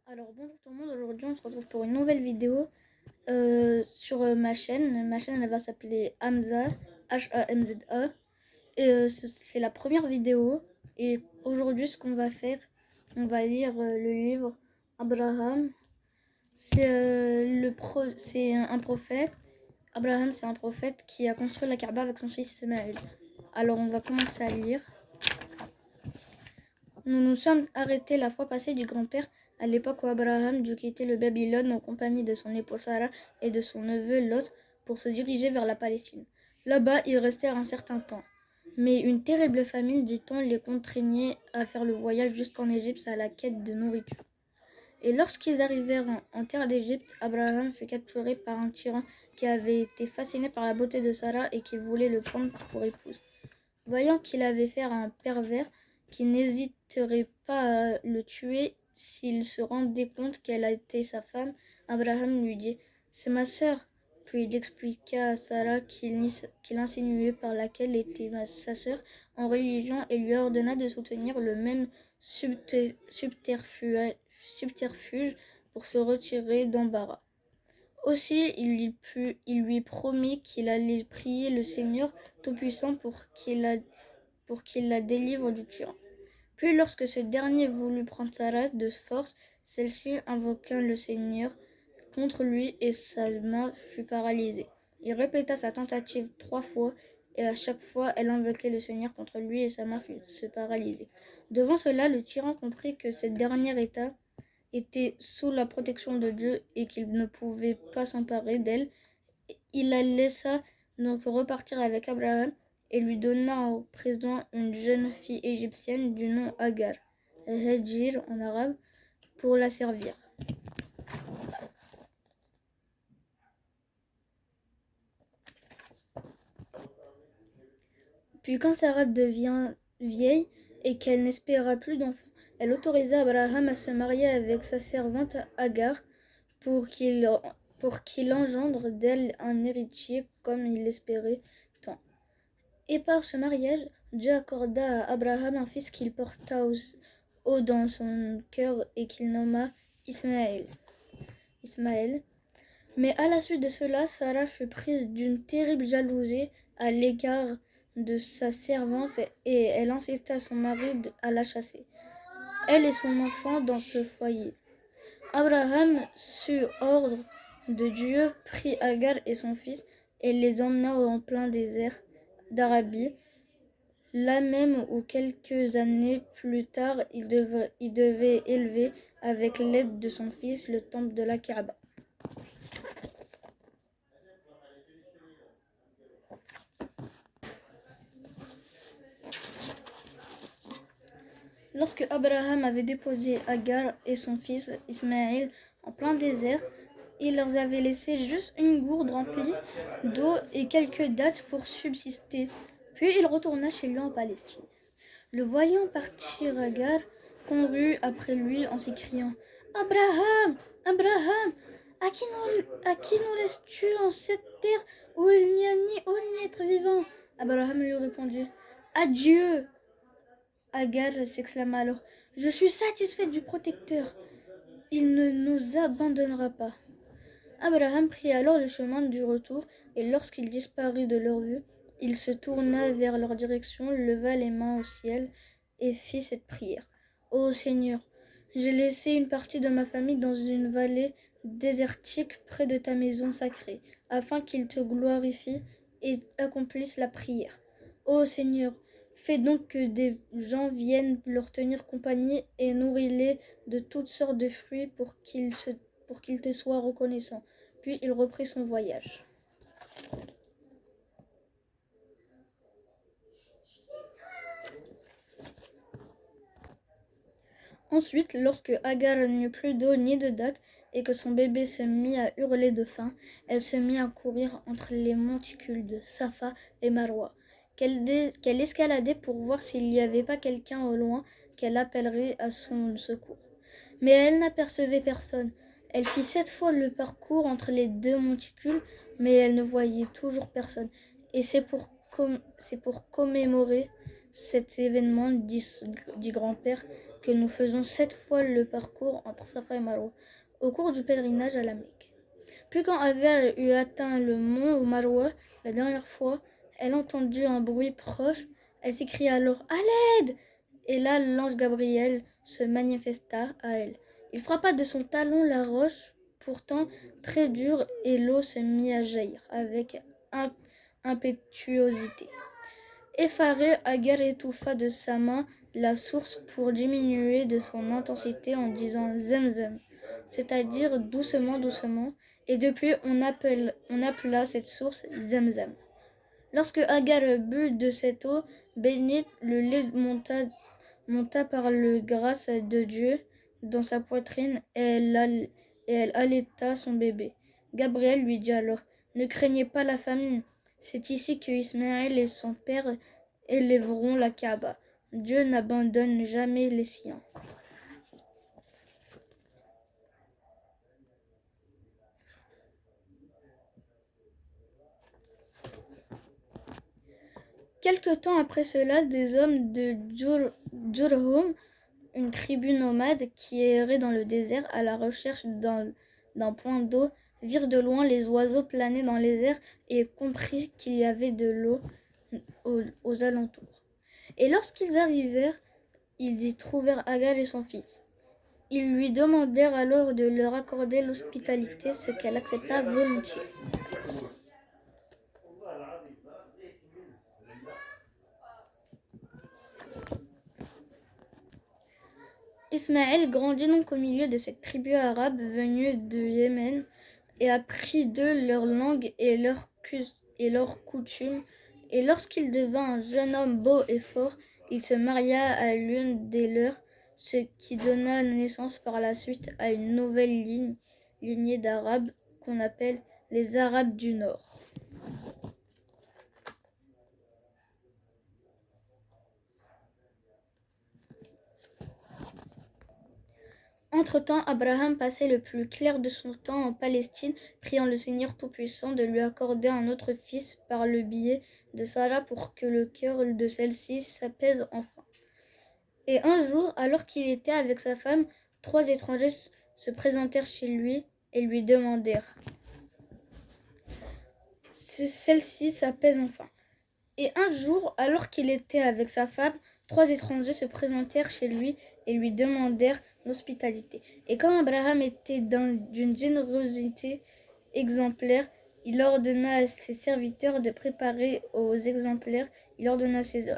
Alors bonjour tout le monde, aujourd'hui on se retrouve pour une nouvelle vidéo sur ma chaîne. Ma chaîne elle va s'appeler Hamza, Hamza. Et c'est la première vidéo. Et aujourd'hui ce qu'on va faire, on va lire le livre Abraham. C'est un prophète. Abraham c'est un prophète qui a construit la Kaaba avec son fils Ismaël. Alors on va commencer à lire. Nous nous sommes arrêtés la fois passée du grand-père, à l'époque où Abraham dut quitter le Babylone en compagnie de son épouse Sarah et de son neveu Lot pour se diriger vers la Palestine. Là-bas, ils restèrent un certain temps. Mais une terrible famine, dit-on, les contraignait à faire le voyage jusqu'en Égypte à la quête de nourriture. Et lorsqu'ils arrivèrent en terre d'Égypte, Abraham fut capturé par un tyran qui avait été fasciné par la beauté de Sarah et qui voulait le prendre pour épouse. Voyant qu'il avait affaire à un pervers qui n'hésiterait pas à le tuer s'il se rendait compte qu'elle était sa femme, Abraham lui dit « C'est ma sœur ». Puis il expliqua à Sarah qu'il insinuait par laquelle était sa sœur en religion et lui ordonna de soutenir le même subterfuge pour se retirer d'embarras. Aussi, il lui promit qu'il allait prier le Seigneur Tout-Puissant pour qu'il la délivre du tyran. Puis, lorsque ce dernier voulut prendre Sarah de force, celle-ci invoqua le Seigneur contre lui et sa main fut paralysée. Il répéta sa tentative 3 fois et à chaque fois, elle invoquait le Seigneur contre lui et sa main se paralysait. Devant cela, le tyran comprit que cette dernière était sous la protection de Dieu et qu'il ne pouvait pas s'emparer d'elle. Il la laissa donc repartir avec Abraham et lui donna en présent une jeune fille égyptienne du nom Agar, Hajir en arabe, pour la servir. Puis quand Sarah devient vieille et qu'elle n'espéra plus d'enfants, elle autorisa Abraham à se marier avec sa servante Agar pour qu'il engendre d'elle un héritier comme il l'espérait tant. Et par ce mariage, Dieu accorda à Abraham un fils qu'il porta haut dans son cœur et qu'il nomma Ismaël. Mais à la suite de cela, Sarah fut prise d'une terrible jalousie à l'égard de sa servante et elle incita son mari à la chasser, elle et son enfant, dans ce foyer. Abraham, sur ordre de Dieu, prit Agar et son fils et les emmena en plein désert d'Arabie, là même où quelques années plus tard il devait élever avec l'aide de son fils le temple de la Kaaba. Lorsque Abraham avait déposé Agar et son fils Ismaël en plein désert, il leur avait laissé juste une gourde remplie d'eau et quelques dattes pour subsister. Puis il retourna chez lui en Palestine. Le voyant partir, Agar courut après lui en s'écriant « Abraham, Abraham, à qui nous laisses-tu en cette terre où il n'y a ni eau ni être vivant ?» Abraham lui répondit « Adieu !» Agar s'exclama alors « Je suis satisfaite du protecteur, il ne nous abandonnera pas. » Abraham prit alors le chemin du retour, et lorsqu'il disparut de leur vue, il se tourna vers leur direction, leva les mains au ciel et fit cette prière. « Ô Seigneur, j'ai laissé une partie de ma famille dans une vallée désertique près de ta maison sacrée, afin qu'ils te glorifient et accomplissent la prière. Ô Seigneur, fais donc que des gens viennent leur tenir compagnie et nourris-les de toutes sortes de fruits pour qu'ils te soient reconnaissants. » Puis il reprit son voyage. Ensuite, lorsque Agar n'eut plus d'eau ni de dattes et que son bébé se mit à hurler de faim, elle se mit à courir entre les monticules de Safa et Marwa, qu'elle escaladait pour voir s'il n'y avait pas quelqu'un au loin qu'elle appellerait à son secours. Mais elle n'apercevait personne. Elle fit 7 fois le parcours entre les 2 monticules, mais elle ne voyait toujours personne. Et c'est pour commémorer cet événement, dit grand-père, que nous faisons 7 fois le parcours entre Safa et Marwa au cours du pèlerinage à la Mecque. Puis quand Agar eut atteint le mont Marwa la dernière fois, elle entendit un bruit proche. Elle s'écria alors « À l'aide !» Et là, l'ange Gabriel se manifesta à elle. Il frappa de son talon la roche, pourtant très dure, et l'eau se mit à jaillir avec impétuosité. Effarée, Agar étouffa de sa main la source pour diminuer de son intensité en disant Zemzem, c'est-à-dire doucement, doucement, et depuis on appela cette source Zemzem. Lorsque Agar but de cette eau bénite, le lait monta par la grâce de Dieu dans sa poitrine et elle allaita son bébé. Gabriel lui dit alors « Ne craignez pas la famine, c'est ici que Ismaël et son père élèveront la Kaaba. Dieu n'abandonne jamais les siens. » Quelque temps après cela, des hommes de Jurhum, une tribu nomade qui errait dans le désert à la recherche d'un point d'eau, virent de loin les oiseaux planer dans les airs et comprirent qu'il y avait de l'eau aux alentours. Et lorsqu'ils arrivèrent, ils y trouvèrent Agar et son fils. Ils lui demandèrent alors de leur accorder l'hospitalité, ce qu'elle accepta volontiers. Ismaël grandit donc au milieu de cette tribu arabe venue de Yémen et apprit d'eux leur langue et leurs coutumes. Et lorsqu'il devint un jeune homme beau et fort, il se maria à l'une des leurs, ce qui donna naissance par la suite à une nouvelle lignée d'Arabes qu'on appelle les Arabes du Nord. Entre-temps, Abraham passait le plus clair de son temps en Palestine, priant le Seigneur Tout-Puissant de lui accorder un autre fils par le biais de Sarah pour que le cœur de celle-ci s'apaise enfin. Et un jour, alors qu'il était avec sa femme, 3 étrangers se présentèrent chez lui et lui demandèrent si celle-ci s'apaise enfin. Et un jour, alors qu'il était avec sa femme, 3 étrangers se présentèrent chez lui et lui demandèrent l'hospitalité. Et comme Abraham était d'une générosité exemplaire, il ordonna à ses serviteurs de préparer aux exemplaires, il ordonna à ses